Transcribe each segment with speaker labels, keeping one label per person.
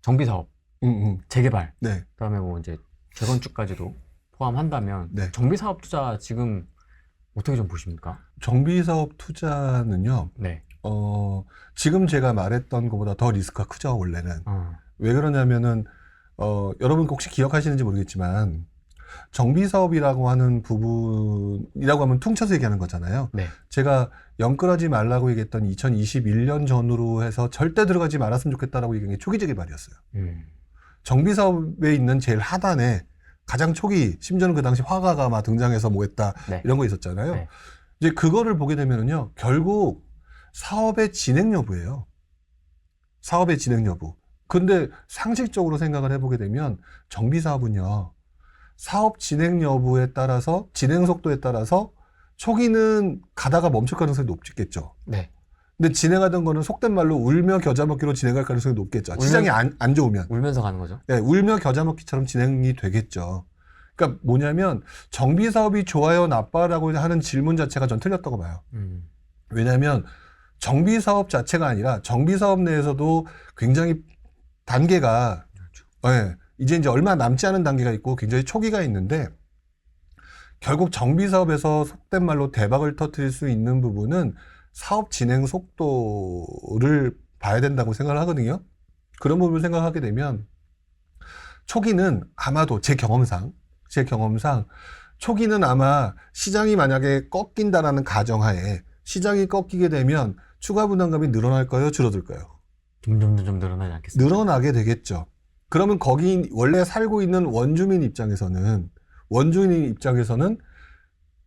Speaker 1: 정비 사업, 재개발,
Speaker 2: 네.
Speaker 1: 그다음에 뭐 이제 재건축까지도 포함한다면
Speaker 2: 네.
Speaker 1: 정비 사업 투자 지금 어떻게 좀 보십니까?
Speaker 2: 정비사업 투자는요,
Speaker 1: 네.
Speaker 2: 지금 제가 말했던 것보다 더 리스크가 크죠, 원래는.
Speaker 1: 어.
Speaker 2: 왜 그러냐면은, 여러분 혹시 기억하시는지 모르겠지만, 정비사업이라고 하는 부분이라고 하면 퉁쳐서 얘기하는 거잖아요.
Speaker 1: 네.
Speaker 2: 제가 연끌하지 말라고 얘기했던 2021년 전후로 해서 절대 들어가지 말았으면 좋겠다라고 얘기한 게 초기 재개발이었어요. 정비사업에 있는 제일 하단에 가장 초기, 심지어는 그 당시 화가가 막 등장해서 뭐 했다,
Speaker 1: 네.
Speaker 2: 이런 거 있었잖아요.
Speaker 1: 네.
Speaker 2: 이제 그거를 보게 되면은요, 결국 사업의 진행 여부예요. 사업의 진행 여부. 근데 상식적으로 생각을 해보게 되면 정비사업은요, 사업 진행 여부에 따라서, 진행 속도에 따라서 초기는 가다가 멈출 가능성이 높겠죠.
Speaker 1: 네.
Speaker 2: 근데 진행하던 거는 속된 말로 울며 겨자 먹기로 진행할 가능성이 높겠죠. 시장이 안 좋으면.
Speaker 1: 울면서 가는 거죠.
Speaker 2: 네, 울며 겨자 먹기처럼 진행이 되겠죠. 그러니까 뭐냐면 정비사업이 좋아요, 나빠라고 하는 질문 자체가 전 틀렸다고 봐요. 왜냐하면 정비사업 자체가 아니라 정비사업 내에서도 굉장히 단계가, 네, 이제 얼마 남지 않은 단계가 있고 굉장히 초기가 있는데, 결국 정비사업에서 속된 말로 대박을 터뜨릴 수 있는 부분은 사업 진행 속도를 봐야 된다고 생각을 하거든요. 그런 부분을 생각하게 되면 초기는 아마도 제 경험상 초기는 아마 시장이 만약에 꺾인다라는 가정하에 시장이 꺾이게 되면 추가 부담감이 늘어날까요? 줄어들까요?
Speaker 1: 점점 늘어나지 않겠습니까?
Speaker 2: 늘어나게 되겠죠. 그러면 거기 원래 살고 있는 원주민 입장에서는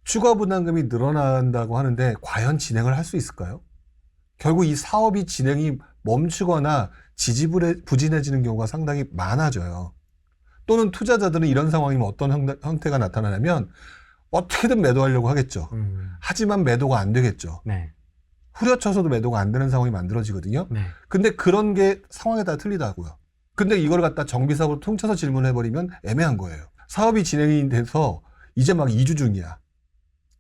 Speaker 2: 추가 부담금이 늘어난다고 하는데 과연 진행을 할 수 있을까요? 결국 이 사업이 진행이 멈추거나 지지부진해지는 경우가 상당히 많아져요. 또는 투자자들은 이런 상황이면 어떤 형태가 나타나냐면 어떻게든 매도하려고 하겠죠. 하지만 매도가 안 되겠죠.
Speaker 1: 네.
Speaker 2: 후려쳐서도 매도가 안 되는 상황이 만들어지거든요.
Speaker 1: 네.
Speaker 2: 근데 그런 게 상황에 따라 틀리다고요. 근데 이걸 갖다 정비사업으로 퉁쳐서 질문해버리면 애매한 거예요. 사업이 진행이 돼서 이제 막 2주 중이야.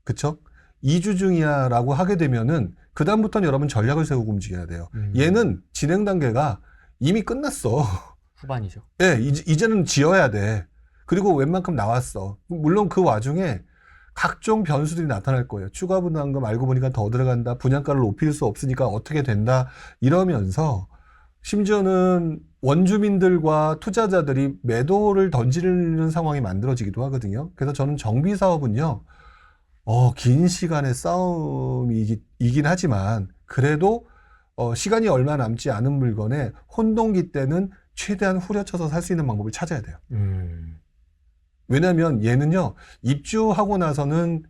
Speaker 2: 그쵸? 2주 중이야 라고 하게 되면은 그다음부터는 여러분 전략을 세우고 움직여야 돼요. 얘는 진행 단계가 이미 끝났어.
Speaker 1: 후반이죠.
Speaker 2: 예, 이제는 지어야 돼. 그리고 웬만큼 나왔어. 물론 그 와중에 각종 변수들이 나타날 거예요. 추가 부담금 알고 보니까 더 들어간다. 분양가를 높일 수 없으니까 어떻게 된다. 이러면서 심지어는 원주민들과 투자자들이 매도를 던지는 상황이 만들어지기도 하거든요. 그래서 저는 정비사업은요, 긴 시간의 싸움이긴 하지만 그래도 시간이 얼마 남지 않은 물건에 혼동기 때는 최대한 후려쳐서 살 수 있는 방법을 찾아야 돼요. 왜냐하면 얘는요, 입주하고 나서는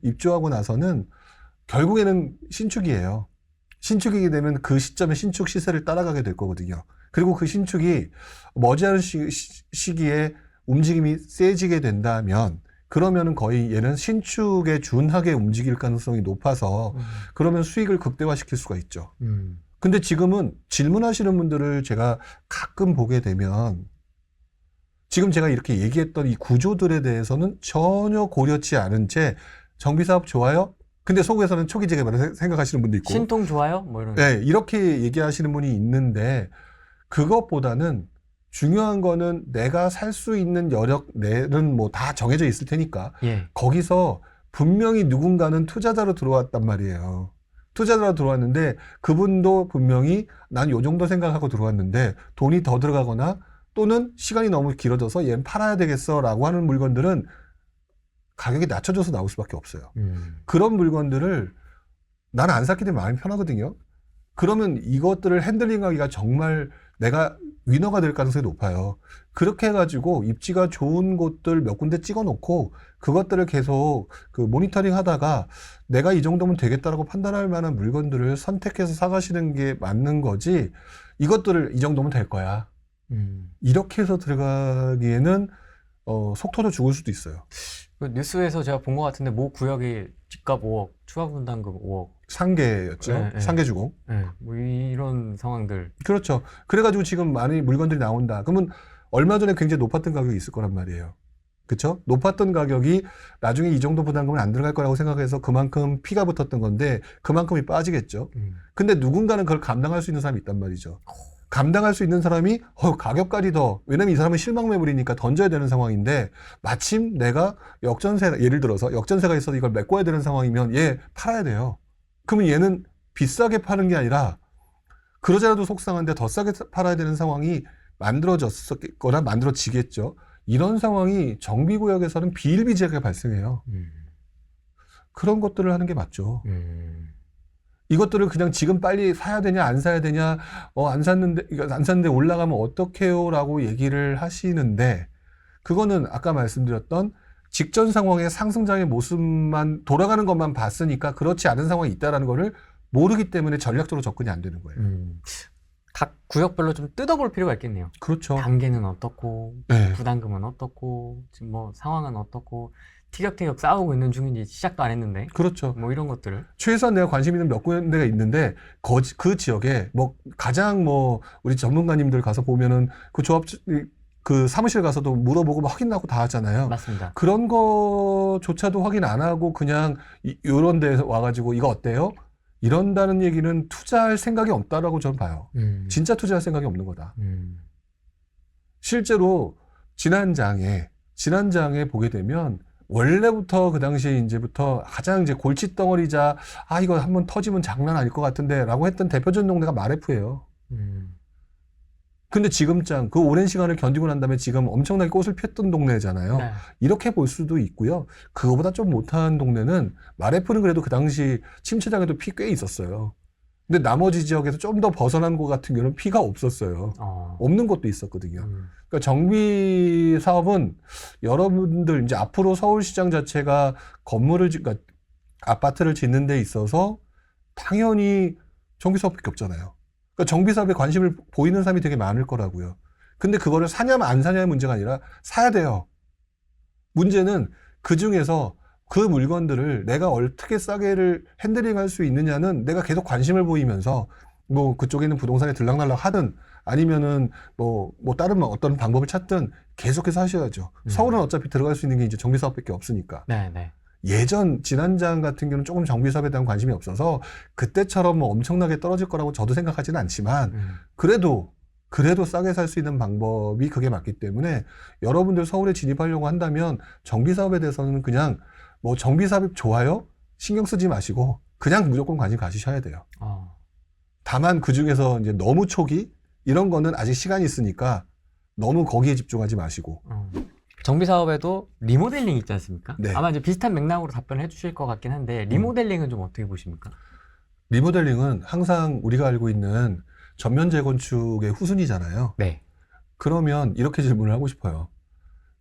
Speaker 2: 결국에는 신축이에요. 신축이게 되면 그 시점에 신축 시세를 따라가게 될 거거든요. 그리고 그 신축이 머지않은 시기에 움직임이 세지게 된다면 그러면은 거의 얘는 신축에 준하게 움직일 가능성이 높아서 그러면 수익을 극대화시킬 수가 있죠. 근데 지금은 질문하시는 분들을 제가 가끔 보게 되면 지금 제가 이렇게 얘기했던 이 구조들에 대해서는 전혀 고려치 않은 채 정비사업 좋아요? 근데 속에서는 초기 재개발을 생각하시는 분도 있고
Speaker 1: 신통 좋아요? 뭐 이런.
Speaker 2: 네, 이렇게 얘기하시는 분이 있는데 그것보다는 중요한 거는 내가 살 수 있는 여력 내는 뭐 다 정해져 있을 테니까
Speaker 1: 예.
Speaker 2: 거기서 분명히 누군가는 투자자로 들어왔단 말이에요. 투자자로 들어왔는데 그분도 분명히 난 요 정도 생각하고 들어왔는데 돈이 더 들어가거나 또는 시간이 너무 길어져서 얘는 팔아야 되겠어 라고 하는 물건들은 가격이 낮춰져서 나올 수밖에 없어요. 그런 물건들을 나는 안 샀기 때문에 마음이 편하거든요. 그러면 이것들을 핸들링하기가 정말 내가 위너가 될 가능성이 높아요. 그렇게 해가지고 입지가 좋은 곳들 몇 군데 찍어 놓고 그것들을 계속 그 모니터링 하다가 내가 이 정도면 되겠다라고 판단할 만한 물건들을 선택해서 사가시는 게 맞는 거지 이것들을 이 정도면 될 거야. 이렇게 해서 들어가기에는 속 터져 죽을 수도 있어요.
Speaker 1: 그 뉴스에서 제가 본 것 같은데 모 구역이 집값 5억, 추가 분담금 5억.
Speaker 2: 상계였죠.
Speaker 1: 네, 네.
Speaker 2: 상계주공.
Speaker 1: 네, 뭐 이런 상황들.
Speaker 2: 그렇죠. 그래가지고 지금 많이 물건들이 나온다. 그러면 얼마 전에 굉장히 높았던 가격이 있을 거란 말이에요. 그렇죠? 높았던 가격이 나중에 이 정도 부담금은 안 들어갈 거라고 생각해서 그만큼 피가 붙었던 건데 그만큼이 빠지겠죠. 근데 누군가는 그걸 감당할 수 있는 사람이 있단 말이죠. 감당할 수 있는 사람이 가격까지 더, 왜냐면 이 사람은 실망 매물이니까 던져야 되는 상황인데 마침 내가 역전세, 예를 들어서 역전세가 있어서 이걸 메꿔야 되는 상황이면 얘 팔아야 돼요. 그러면 얘는 비싸게 파는 게 아니라 그러자라도 속상한데 더 싸게 팔아야 되는 상황이 만들어졌거나 만들어지겠죠. 이런 상황이 정비구역에서는 비일비재하게 발생해요. 그런 것들을 하는 게 맞죠. 이것들을 그냥 지금 빨리 사야 되냐 안 사야 되냐, 안 샀는데 올라가면 어떡해요 라고 얘기를 하시는데, 그거는 아까 말씀드렸던 직전 상황의 상승장의 모습만 돌아가는 것만 봤으니까 그렇지 않은 상황이 있다는 거를 모르기 때문에 전략적으로 접근이 안 되는 거예요.
Speaker 1: 각 구역별로 좀 뜯어볼 필요가 있겠네요.
Speaker 2: 그렇죠.
Speaker 1: 단계는 어떻고,
Speaker 2: 네.
Speaker 1: 부담금은 어떻고, 지금 뭐 상황은 어떻고, 티격태격 싸우고 있는 중인지 시작도 안 했는데,
Speaker 2: 그렇죠.
Speaker 1: 뭐 이런 것들을.
Speaker 2: 최소한 내가 관심 있는 몇 군데가 있는데 그 지역에 뭐 가장 뭐 우리 전문가님들 가서 보면은 그 조합 그 사무실 가서도 물어보고 막 확인하고 다 하잖아요.
Speaker 1: 맞습니다.
Speaker 2: 그런 거조차도 확인 안 하고 그냥 이런 데 와가지고 이거 어때요? 이런다는 얘기는 투자할 생각이 없다라고 저는 봐요. 진짜 투자할 생각이 없는 거다. 실제로 지난장에 보게 되면 원래부터 그 당시에 이제부터 가장 이제 골칫덩어리자, 이거 한번 터지면 장난 아닐 것 같은데 라고 했던 대표적인 동네가 마레프예요. 근데 지금장 그 오랜 시간을 견디고 난 다음에 지금 엄청나게 꽃을 폈던 동네잖아요.
Speaker 1: 네.
Speaker 2: 이렇게 볼 수도 있고요. 그거보다 좀 못한 동네는, 마레프는 그래도 그 당시 침체장에도 피 꽤 있었어요. 근데 나머지 지역에서 좀 더 벗어난 곳 같은 경우는 피가 없었어요. 없는 곳도 있었거든요. 그러니까 정비 사업은 여러분들 이제 앞으로 서울시장 자체가 그러니까 아파트를 짓는 데 있어서 당연히 정비 사업밖에 없잖아요. 그러니까 정비 사업에 관심을 보이는 사람이 되게 많을 거라고요. 근데 그거를 사냐면 안 사냐의 문제가 아니라 사야 돼요. 문제는 그 중에서 그 물건들을 내가 어떻게 싸게를 핸들링할 수 있느냐는 내가 계속 관심을 보이면서 뭐 그쪽에 있는 부동산에 들락날락 하든 아니면은 뭐 다른 어떤 방법을 찾든 계속해서 하셔야죠. 서울은 어차피 들어갈 수 있는 게 이제 정비 사업밖에 없으니까.
Speaker 1: 네.
Speaker 2: 지난장 같은 경우는 조금 정비 사업에 대한 관심이 없어서 그때처럼 뭐 엄청나게 떨어질 거라고 저도 생각하지는 않지만 그래도 싸게 살 수 있는 방법이 그게 맞기 때문에 여러분들 서울에 진입하려고 한다면 정비 사업에 대해서는 그냥 뭐 정비 사업이 좋아요? 신경 쓰지 마시고 그냥 무조건 관심 가지셔야 돼요. 다만 그 중에서 이제 너무 초기 이런 거는 아직 시간이 있으니까 너무 거기에 집중하지 마시고.
Speaker 1: 정비 사업에도 리모델링 있지 않습니까?
Speaker 2: 네.
Speaker 1: 아마 이제 비슷한 맥락으로 답변을 해주실 것 같긴 한데 리모델링은 좀 어떻게 보십니까?
Speaker 2: 리모델링은 항상 우리가 알고 있는 전면 재건축의 후순위잖아요.
Speaker 1: 네.
Speaker 2: 그러면 이렇게 질문을 하고 싶어요.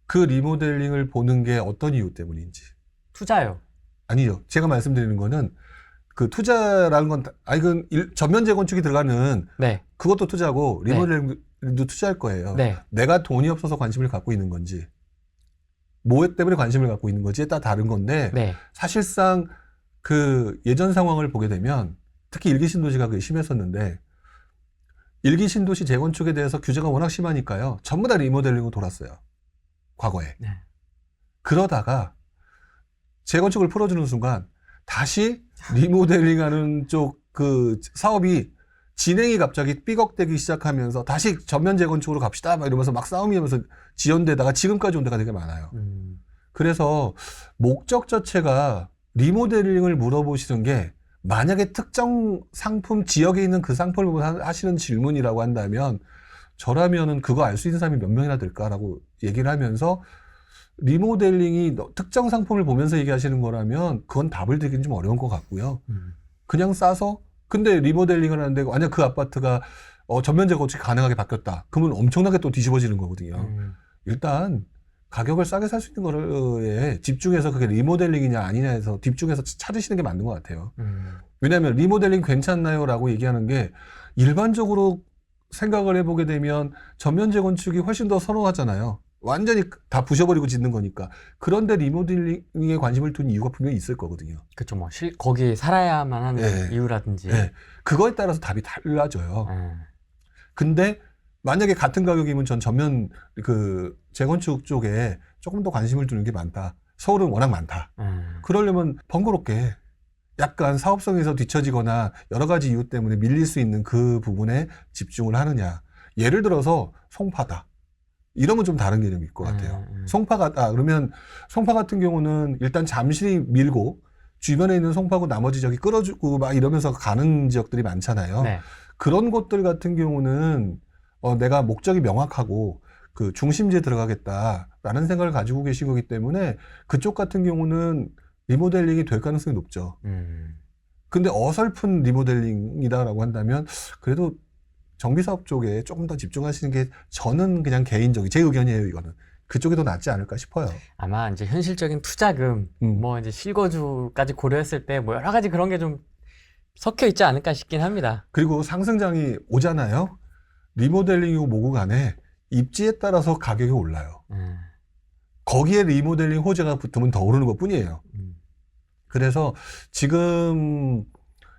Speaker 2: 그 리모델링을 보는 게 어떤 이유 때문인지.
Speaker 1: 투자요.
Speaker 2: 아니요. 제가 말씀드리는 거는 그 투자라는 건 그 전면 재건축이 들어가는
Speaker 1: 네.
Speaker 2: 그것도 투자고 리모델링도 투자할 거예요.
Speaker 1: 네.
Speaker 2: 내가 돈이 없어서 관심을 갖고 있는 건지 뭐 때문에 관심을 갖고 있는 건지에 따라 다른 건데
Speaker 1: 네.
Speaker 2: 사실상 그 예전 상황을 보게 되면 특히 일기 신도시가 그게 심했었는데 일기 신도시 재건축에 대해서 규제가 워낙 심하니까요. 전부 다 리모델링으로 돌았어요. 과거에.
Speaker 1: 네.
Speaker 2: 그러다가 재건축을 풀어주는 순간 다시 리모델링하는 쪽 그 사업이 진행이 갑자기 삐걱대기 시작하면서 다시 전면 재건축으로 갑시다 막 이러면서 막 싸움이 하면서 지연되다가 지금까지 온 데가 되게 많아요. 그래서 목적 자체가 리모델링을 물어보시는 게 만약에 특정 상품 지역에 있는 그 상품을 보고 하시는 질문이라고 한다면 저라면은 그거 알 수 있는 사람이 몇 명이나 될까라고 얘기를 하면서 리모델링이 특정 상품을 보면서 얘기하시는 거라면 그건 답을 드리긴 좀 어려운 것 같고요. 그냥 싸서 근데 리모델링을 하는데 만약 그 아파트가 전면 재건축이 가능하게 바뀌었다. 그러면 엄청나게 또 뒤집어지는 거거든요. 일단 가격을 싸게 살 수 있는 거에 집중해서 그게 리모델링이냐 아니냐에서 집중해서 찾으시는 게 맞는 것 같아요. 왜냐하면 리모델링 괜찮나요? 라고 얘기하는 게 일반적으로 생각을 해보게 되면 전면 재건축이 훨씬 더 선호하잖아요. 완전히 다 부셔버리고 짓는 거니까. 그런데 리모델링에 관심을 둔 이유가 분명히 있을 거거든요.
Speaker 1: 그렇죠. 뭐 거기 살아야만 하는
Speaker 2: 네.
Speaker 1: 이유라든지.
Speaker 2: 네. 그거에 따라서 답이 달라져요. 근데 만약에 같은 가격이면 전 전면 그 재건축 쪽에 조금 더 관심을 두는 게 많다. 서울은 워낙 많다. 그러려면 번거롭게 약간 사업성에서 뒤처지거나 여러 가지 이유 때문에 밀릴 수 있는 그 부분에 집중을 하느냐. 예를 들어서 송파다. 이러면 좀 다른 개념일 것 같아요. 송파가다. 그러면 송파 같은 경우는 일단 잠실이 밀고 주변에 있는 송파구 나머지 지역이 끌어주고 막 이러면서 가는 지역들이 많잖아요.
Speaker 1: 네.
Speaker 2: 그런 곳들 같은 경우는 내가 목적이 명확하고 그 중심지에 들어가겠다라는 생각을 가지고 계신 거기 때문에 그쪽 같은 경우는 리모델링이 될 가능성이 높죠. 근데 어설픈 리모델링이다라고 한다면 그래도 정비사업 쪽에 조금 더 집중하시는 게 저는 그냥 개인적인 제 의견이에요. 이거는 그쪽이 더 낫지 않을까 싶어요.
Speaker 1: 아마 이제 현실적인 투자금, 뭐 이제 실거주까지 고려했을 때 뭐 여러 가지 그런 게 좀 섞여 있지 않을까 싶긴 합니다.
Speaker 2: 그리고 상승장이 오잖아요. 리모델링이고 뭐고 간에 입지에 따라서 가격이 올라요. 거기에 리모델링 호재가 붙으면 더 오르는 것 뿐이에요. 그래서 지금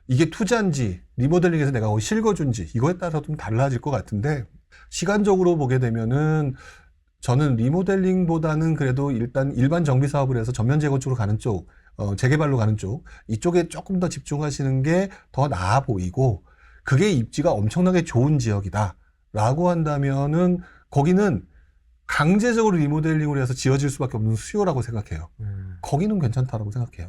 Speaker 2: 이게 투자인지 리모델링에서 내가 실거주인지 이거에 따라서 좀 달라질 것 같은데 시간적으로 보게 되면은 저는 리모델링보다는 그래도 일단 일반 정비 사업을 해서 전면 재건축으로 가는 쪽, 재개발로 가는 쪽 이쪽에 조금 더 집중하시는 게 더 나아 보이고 그게 입지가 엄청나게 좋은 지역이다 라고 한다면은 거기는 강제적으로 리모델링을 해서 지어질 수밖에 없는 수요라고 생각해요. 거기는 괜찮다라고 생각해요.